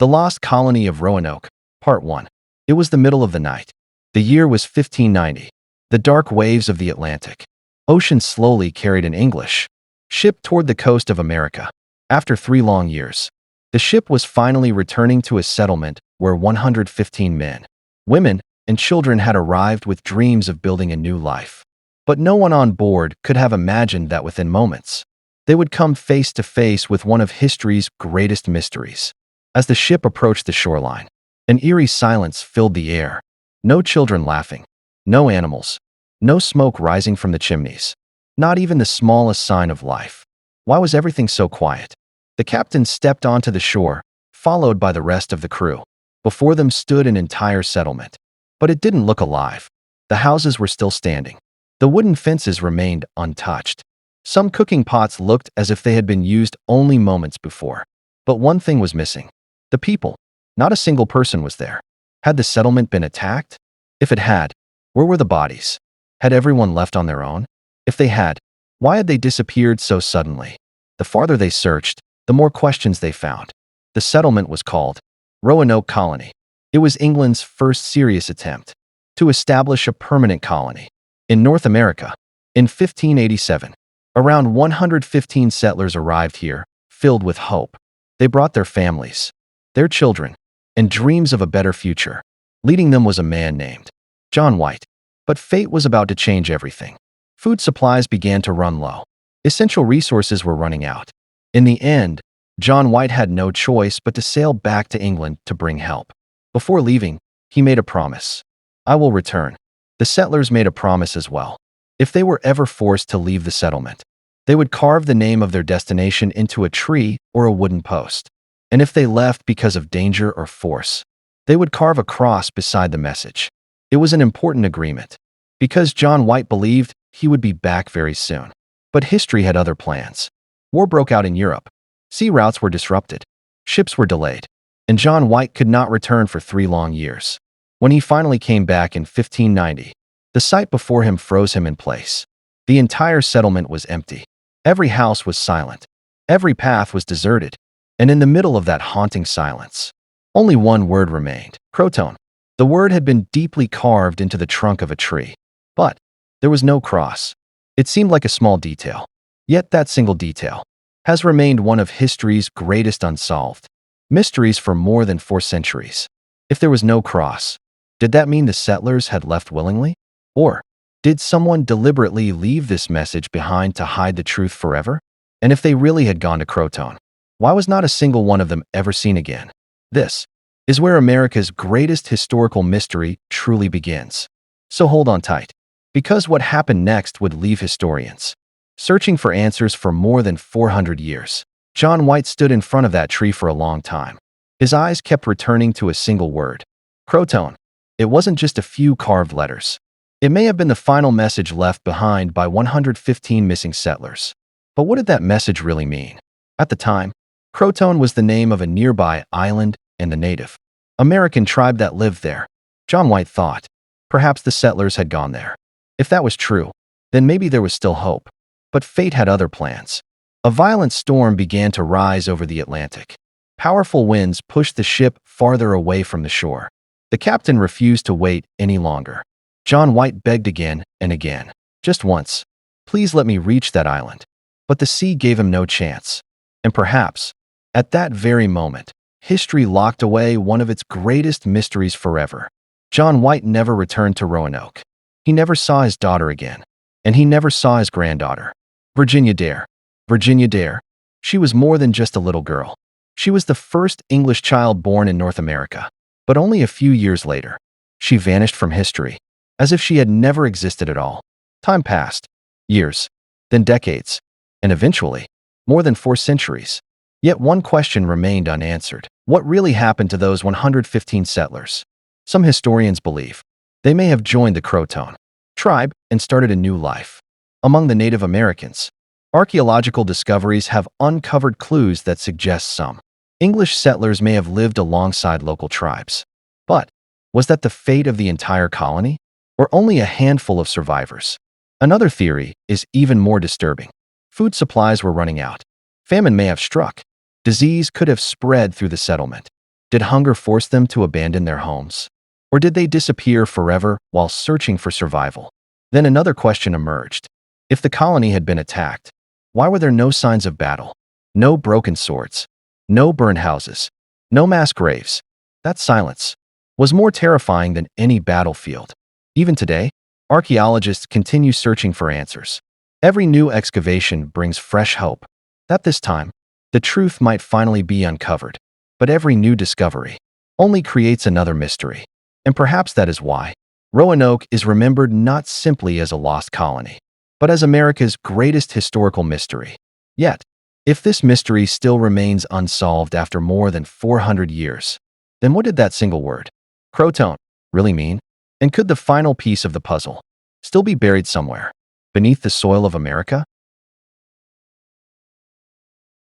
The Lost Colony of Roanoke, Part 1. It was the middle of the night. The year was 1590. The dark waves of the Atlantic Ocean slowly carried an English ship toward the coast of America. After 3 long years, the ship was finally returning to a settlement where 115 men, women, and children had arrived with dreams of building a new life. But no one on board could have imagined that within moments, they would come face to face with one of history's greatest mysteries. As the ship approached the shoreline, an eerie silence filled the air. No children laughing, no animals, no smoke rising from the chimneys, not even the smallest sign of life. Why was everything so quiet? The captain stepped onto the shore, followed by the rest of the crew. Before them stood an entire settlement. But it didn't look alive. The houses were still standing. The wooden fences remained untouched. Some cooking pots looked as if they had been used only moments before. But one thing was missing. The people. Not a single person was there. Had the settlement been attacked? If it had, where were the bodies? Had everyone left on their own? If they had, why had they disappeared so suddenly? The farther they searched, the more questions they found. The settlement was called Roanoke Colony. It was England's first serious attempt to establish a permanent colony in North America. In 1587, around 115 settlers arrived here, filled with hope. They brought their families, their children, and dreams of a better future. Leading them was a man named John White. But fate was about to change everything. Food supplies began to run low. Essential resources were running out. In the end, John White had no choice but to sail back to England to bring help. Before leaving, he made a promise. "I will return." The settlers made a promise as well. If they were ever forced to leave the settlement, they would carve the name of their destination into a tree or a wooden post. And if they left because of danger or force, they would carve a cross beside the message. It was an important agreement, because John White believed he would be back very soon. But history had other plans. War broke out in Europe. Sea routes were disrupted. Ships were delayed. And John White could not return for 3 long years. When he finally came back in 1590, the sight before him froze him in place. The entire settlement was empty. Every house was silent. Every path was deserted. And in the middle of that haunting silence, only one word remained: CROATOAN. The word had been deeply carved into the trunk of a tree. But there was no cross. It seemed like a small detail. Yet that single detail has remained one of history's greatest unsolved mysteries for more than 4 centuries. If there was no cross, did that mean the settlers had left willingly? Or did someone deliberately leave this message behind to hide the truth forever? And if they really had gone to CROATOAN, why was not a single one of them ever seen again? This is where America's greatest historical mystery truly begins. So hold on tight, because what happened next would leave historians searching for answers for more than 400 years. John White stood in front of that tree for a long time. His eyes kept returning to a single word: CROATOAN. It wasn't just a few carved letters. It may have been the final message left behind by 115 missing settlers. But what did that message really mean? At the time, CROATOAN was the name of a nearby island and the Native American tribe that lived there. John White thought perhaps the settlers had gone there. If that was true, then maybe there was still hope. But fate had other plans. A violent storm began to rise over the Atlantic. Powerful winds pushed the ship farther away from the shore. The captain refused to wait any longer. John White begged again and again. "Just once. Please let me reach that island." But the sea gave him no chance. And perhaps, at that very moment, history locked away one of its greatest mysteries forever. John White never returned to Roanoke. He never saw his daughter again. And he never saw his granddaughter, Virginia Dare. Virginia Dare. She was more than just a little girl. She was the first English child born in North America. But only a few years later, she vanished from history, as if she had never existed at all. Time passed. Years. Then decades. And eventually, more than 4 centuries. Yet one question remained unanswered. What really happened to those 115 settlers? Some historians believe they may have joined the CROATOAN tribe and started a new life. Among the Native Americans, archaeological discoveries have uncovered clues that suggest some English settlers may have lived alongside local tribes. But was that the fate of the entire colony, or only a handful of survivors? Another theory is even more disturbing. Food supplies were running out. Famine may have struck. Disease could have spread through the settlement. Did hunger force them to abandon their homes? Or did they disappear forever while searching for survival? Then another question emerged. If the colony had been attacked, why were there no signs of battle? No broken swords, no burned houses, no mass graves. That silence was more terrifying than any battlefield. Even today, archaeologists continue searching for answers. Every new excavation brings fresh hope that this time, the truth might finally be uncovered. But every new discovery only creates another mystery. And perhaps that is why Roanoke is remembered not simply as a lost colony, but as America's greatest historical mystery. Yet, if this mystery still remains unsolved after more than 400 years, then what did that single word, CROATOAN, really mean? And could the final piece of the puzzle still be buried somewhere beneath the soil of America?